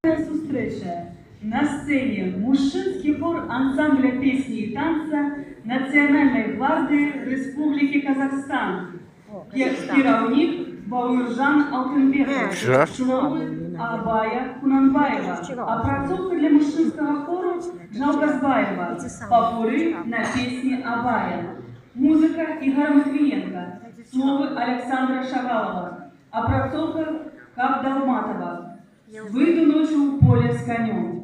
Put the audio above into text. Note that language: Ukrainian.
Сустрэча. На сцене мужчынский хор ансамбля песни и танца Национальной гвардии Республики Казахстан. Кираўнік Бауыржан Алтынбеков. Словы Абая Кунанбаева. Апрацоўка для мужчынского хору Жалгазбаева. Попуры на песни Абая. Музыка Игоря Матвиенко. Словы Александра Шагалова. Апрацоўка Кабдалматова. Выйду ночью в поле с конем.